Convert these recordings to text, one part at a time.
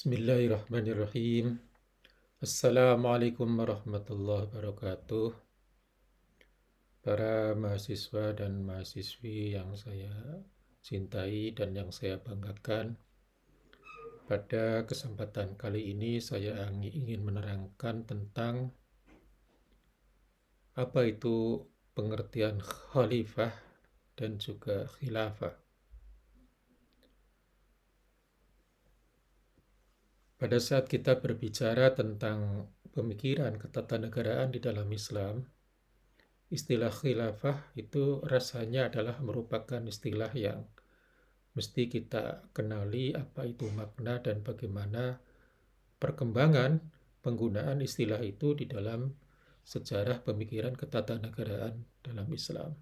Bismillahirrahmanirrahim. Assalamualaikum warahmatullahi wabarakatuh. Para mahasiswa dan mahasiswi yang saya cintai dan yang saya banggakan, pada kesempatan kali ini saya ingin menerangkan tentang apa itu pengertian khalifah dan juga khilafah. Pada saat kita berbicara tentang pemikiran ketatanegaraan di dalam Islam, istilah khilafah itu rasanya adalah merupakan istilah yang mesti kita kenali apa itu makna dan bagaimana perkembangan penggunaan istilah itu di dalam sejarah pemikiran ketatanegaraan dalam Islam.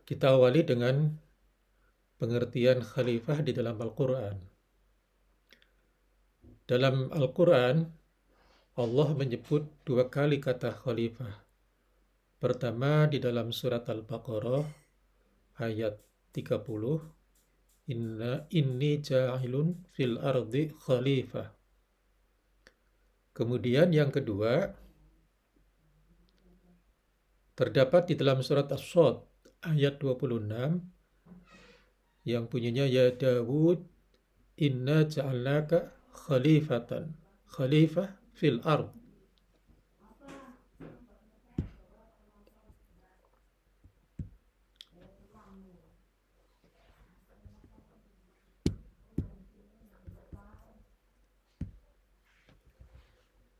Kita awali dengan pengertian khalifah di dalam Al-Quran. Dalam Al-Quran, Allah menyebut dua kali kata khalifah. Pertama di dalam surat Al-Baqarah ayat 30, inni ja'ilun fil ardi khalifah. Kemudian yang kedua terdapat di dalam surat As-Shad ayat 26 yang bunyinya ya Dawud inna ja'alnaka khalifah fil ard.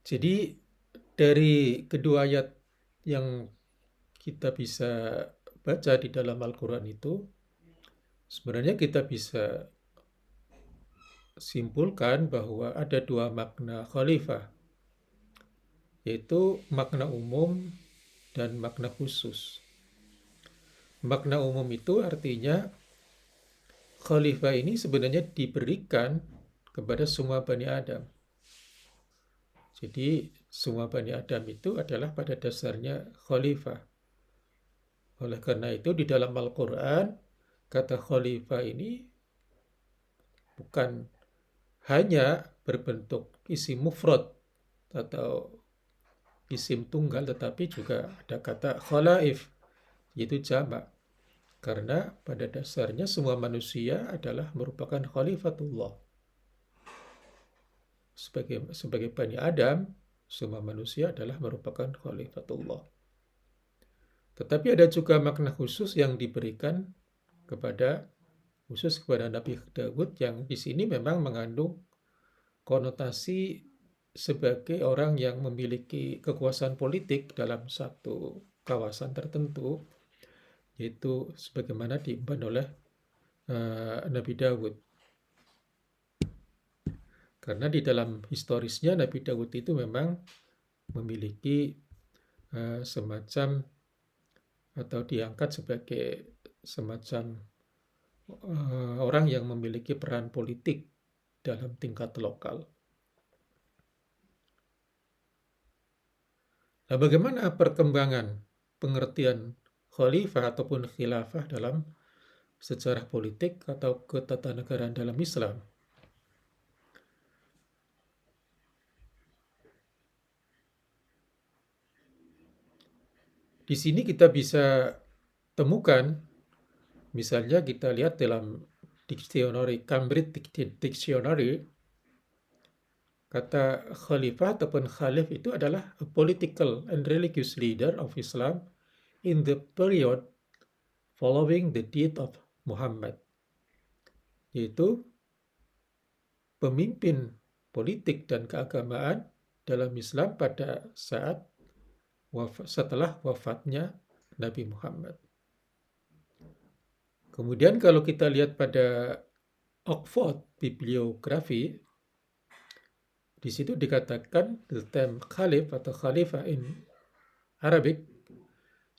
Jadi dari kedua ayat yang kita bisa baca di dalam Al-Quran itu, sebenarnya kita bisa simpulkan bahwa ada dua makna khalifah, yaitu makna umum dan makna khusus. Makna umum itu artinya khalifah ini sebenarnya diberikan kepada semua Bani Adam. Jadi semua Bani Adam itu adalah pada dasarnya khalifah. Oleh karena itu di dalam Al-Quran kata khalifah ini bukan hanya berbentuk isim mufrad atau isim tunggal, tetapi juga ada kata khalaif, yaitu jamak. Karena pada dasarnya semua manusia adalah merupakan khalifatullah. Sebagai Bani Adam, semua manusia adalah merupakan khalifatullah. Tetapi ada juga makna khusus yang diberikan khusus kepada Nabi Daud yang di sini memang mengandung konotasi sebagai orang yang memiliki kekuasaan politik dalam satu kawasan tertentu, yaitu sebagaimana diemban oleh Nabi Daud. Karena di dalam historisnya Nabi Daud itu memang memiliki semacam atau diangkat sebagai semacam orang yang memiliki peran politik dalam tingkat lokal. Nah, bagaimana perkembangan pengertian khalifah ataupun khilafah dalam sejarah politik atau ketatanegaraan dalam Islam? Di sini kita bisa temukan, misalnya kita lihat dalam dictionary, Cambridge Dictionary, kata khalifah ataupun khalif itu adalah a political and religious leader of Islam in the period following the death of Muhammad. Yaitu pemimpin politik dan keagamaan dalam Islam pada saat setelah wafatnya Nabi Muhammad. Kemudian kalau kita lihat pada Oxford Bibliography, di situ dikatakan the term Khalif atau Khalifah in Arabic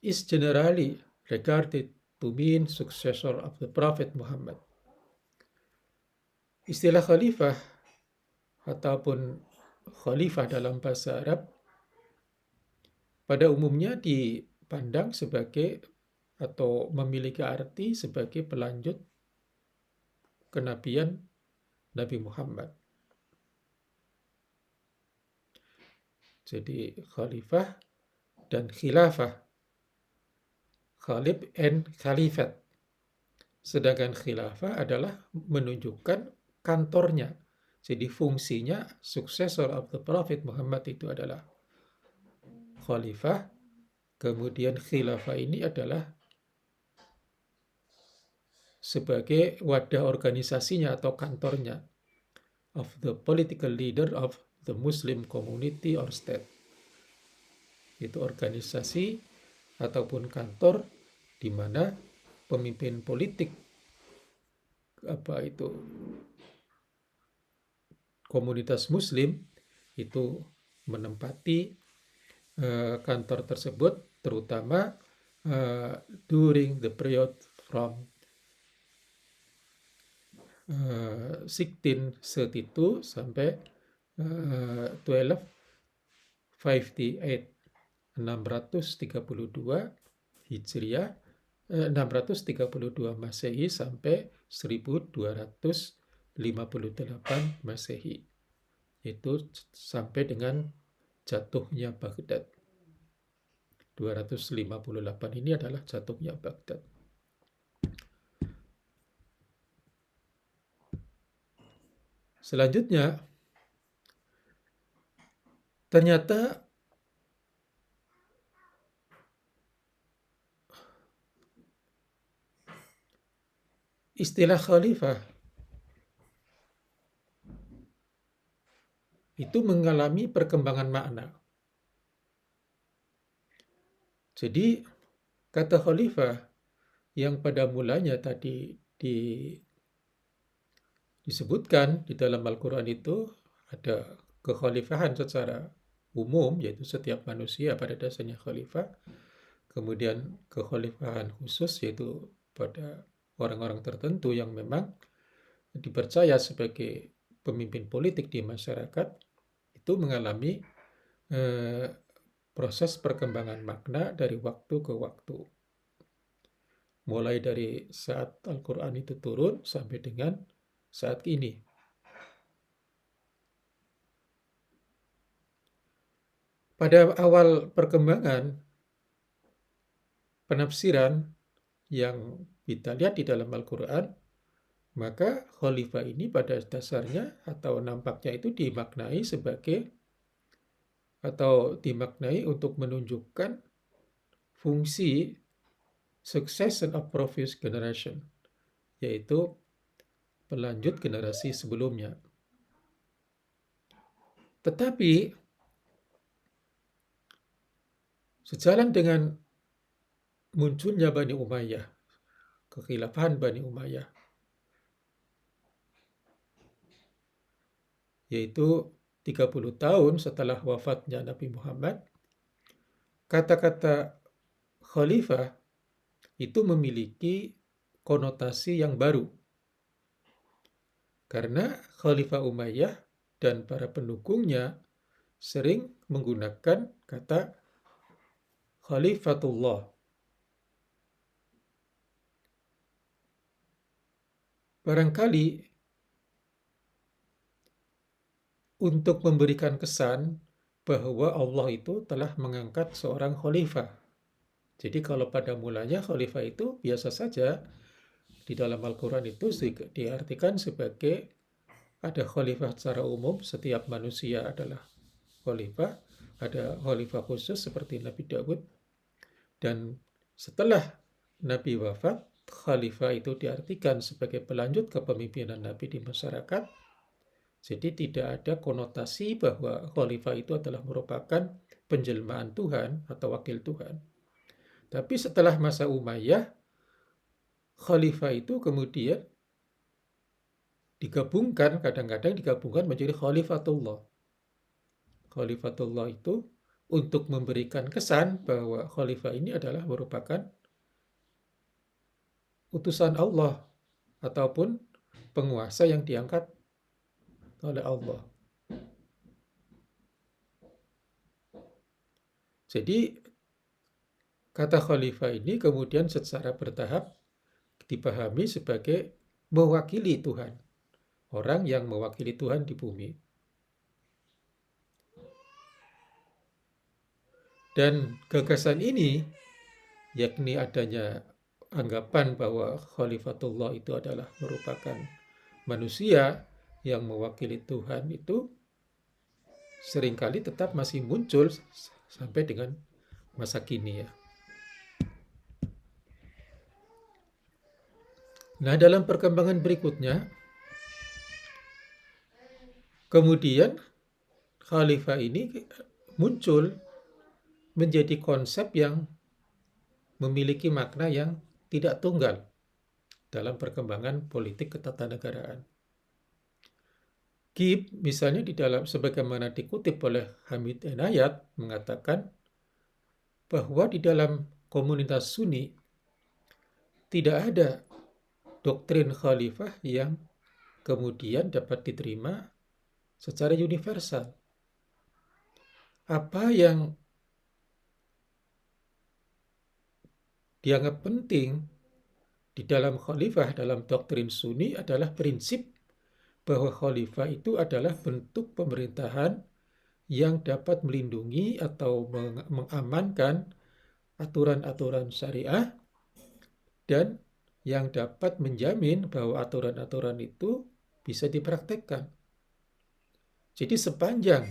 is generally regarded to mean successor of the Prophet Muhammad. Istilah khalifah ataupun khalifah dalam bahasa Arab pada umumnya dipandang sebagai atau memiliki arti sebagai pelanjut kenabian Nabi Muhammad. Jadi khalifah dan khilafah, khalif and khalifat. Sedangkan khilafah adalah menunjukkan kantornya. Jadi fungsinya successor of the Prophet Muhammad itu adalah khalifah, kemudian khilafah ini adalah sebagai wadah organisasinya atau kantornya of the political leader of the Muslim community or state. Itu organisasi ataupun kantor di mana pemimpin politik komunitas Muslim itu menempati kantor tersebut, terutama during the period from 1632 sampai 1258, 632 Hijriah, 632 Masehi sampai 1258 Masehi. Itu sampai dengan jatuhnya Baghdad. 258 ini adalah jatuhnya Baghdad. Selanjutnya, ternyata istilah khalifah itu mengalami perkembangan makna. Jadi, kata khalifah yang pada mulanya tadi disebutkan di dalam Al-Quran itu ada kekhalifahan secara umum, yaitu setiap manusia pada dasarnya khalifah. Kemudian kekhalifahan khusus, yaitu pada orang-orang tertentu yang memang dipercaya sebagai pemimpin politik di masyarakat, itu mengalami proses perkembangan makna dari waktu ke waktu. Mulai dari saat Al-Quran itu turun sampai dengan saat ini. Pada awal perkembangan penafsiran yang kita lihat di dalam Al-Quran, maka khalifah ini pada dasarnya atau nampaknya itu dimaknai sebagai atau dimaknai untuk menunjukkan fungsi succession of previous generation, yaitu pelanjut generasi sebelumnya. Tetapi sejalan dengan munculnya Bani Umayyah, kekhilafahan Bani Umayyah, yaitu 30 tahun setelah wafatnya Nabi Muhammad, kata-kata khalifah itu memiliki konotasi yang baru. Karena Khalifah Umayyah dan para pendukungnya sering menggunakan kata Khalifatullah. Barangkali untuk memberikan kesan bahwa Allah itu telah mengangkat seorang khalifah. Jadi kalau pada mulanya khalifah itu biasa saja, di dalam Al-Quran itu diartikan sebagai ada khalifah secara umum, setiap manusia adalah khalifah, ada khalifah khusus seperti Nabi Daud, dan setelah Nabi wafat, khalifah itu diartikan sebagai pelanjut kepemimpinan Nabi di masyarakat. Jadi tidak ada konotasi bahwa khalifah itu adalah merupakan penjelmaan Tuhan atau wakil Tuhan. Tapi setelah masa Umayyah, khalifah itu kemudian digabungkan, kadang-kadang digabungkan menjadi Khalifatullah. Khalifatullah itu untuk memberikan kesan bahwa khalifah ini adalah merupakan utusan Allah ataupun penguasa yang diangkat oleh Allah. Jadi Kata khalifah ini kemudian secara bertahap dipahami sebagai mewakili Tuhan, orang yang mewakili Tuhan di bumi. Dan gagasan ini, yakni adanya anggapan bahwa khalifatullah itu adalah merupakan manusia yang mewakili Tuhan, itu seringkali tetap masih muncul sampai dengan masa kini ya. Nah, dalam perkembangan berikutnya, kemudian khalifah ini muncul menjadi konsep yang memiliki makna yang tidak tunggal dalam perkembangan politik ketatanegaraan. Gibb misalnya di dalam sebagaimana dikutip oleh Hamid Enayat mengatakan bahwa di dalam komunitas Sunni tidak ada doktrin khalifah yang kemudian dapat diterima secara universal. Apa yang dianggap penting di dalam khalifah dalam doktrin Sunni adalah prinsip bahwa khalifah itu adalah bentuk pemerintahan yang dapat melindungi atau mengamankan aturan-aturan syariah dan yang dapat menjamin bahwa aturan-aturan itu bisa dipraktekkan. Jadi sepanjang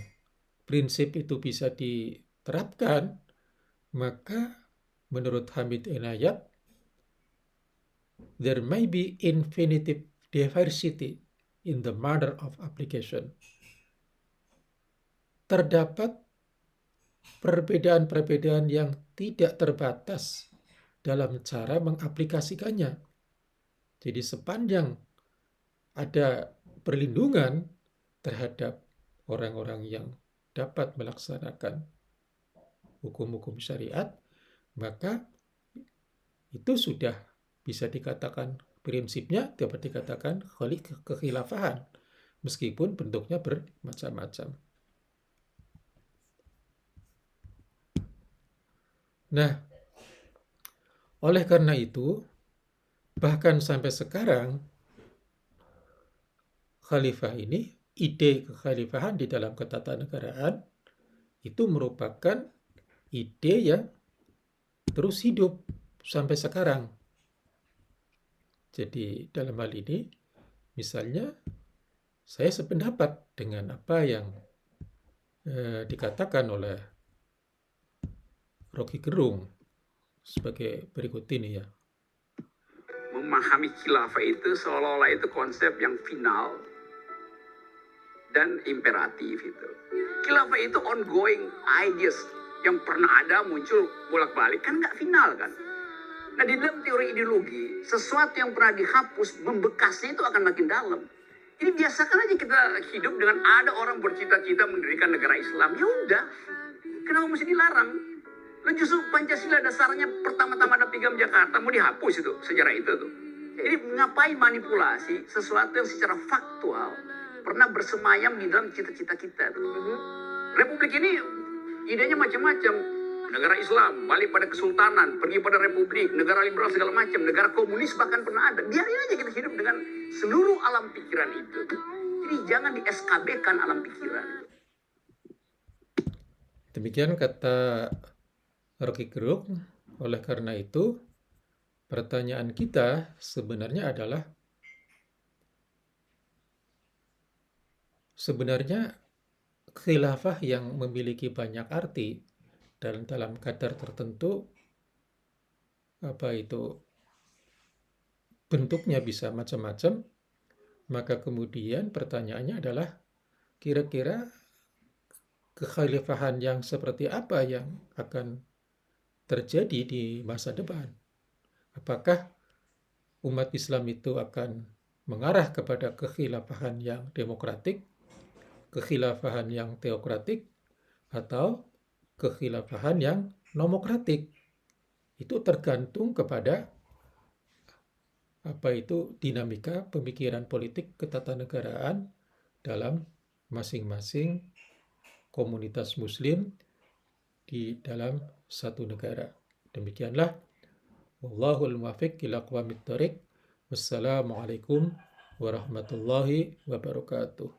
prinsip itu bisa diterapkan, maka menurut Hamid Enayat, there may be infinite diversity in the manner of application. Terdapat perbedaan-perbedaan yang tidak terbatas dalam cara mengaplikasikannya. Jadi sepanjang ada perlindungan terhadap orang-orang yang dapat melaksanakan hukum-hukum syariat, maka itu sudah bisa dikatakan prinsipnya dapat dikatakan kekhilafahan, meskipun bentuknya bermacam-macam. Nah, oleh karena itu, bahkan sampai sekarang, khalifah ini, ide kekhalifahan di dalam ketatanegaraan, itu merupakan ide yang terus hidup sampai sekarang. Jadi dalam hal ini, misalnya, saya sependapat dengan apa yang dikatakan oleh Rocky Gerung sebagai berikut ini ya. Memahami khilafah itu seolah-olah itu konsep yang final dan imperatif itu. Khilafah itu ongoing ideas yang pernah ada muncul bolak-balik, kan nggak final kan. Nah di dalam teori ideologi, sesuatu yang pernah dihapus, membekasnya itu akan makin dalam. Ini biasakan aja kita hidup dengan ada orang bercita-cita mendirikan negara Islam. Ya udah, kenapa mesti dilarang? Lo justru Pancasila dasarnya pertama-tama ada Piagam Jakarta, mau dihapus itu, sejarah itu tuh. Jadi ngapain manipulasi sesuatu yang secara faktual pernah bersemayam di dalam cita-cita kita tuh. Republik ini idenya macam-macam. Negara Islam, balik pada kesultanan, pergi pada republik, negara liberal segala macam, negara komunis bahkan pernah ada. Biarin aja kita hidup dengan seluruh alam pikiran itu. Jadi jangan di SKB-kan alam pikiran. Demikian kata Rocky Gerung. Oleh karena itu, pertanyaan kita sebenarnya adalah, sebenarnya khilafah yang memiliki banyak arti dalam kadar tertentu, apa itu bentuknya bisa macam-macam, maka kemudian pertanyaannya adalah kira-kira kekhalifahan yang seperti apa yang akan terjadi di masa depan? Apakah umat Islam itu akan mengarah kepada kekhilafahan yang demokratik, kekhilafahan yang teokratik, atau kekhilafahan yang nomokratik? Itu tergantung kepada apa itu dinamika pemikiran politik ketatanegaraan dalam masing-masing komunitas muslim di dalam satu negara Demikianlah. Wallahul muwaffiq ila aqwamit thoriq. Wassalamualaikum warahmatullahi wabarakatuh.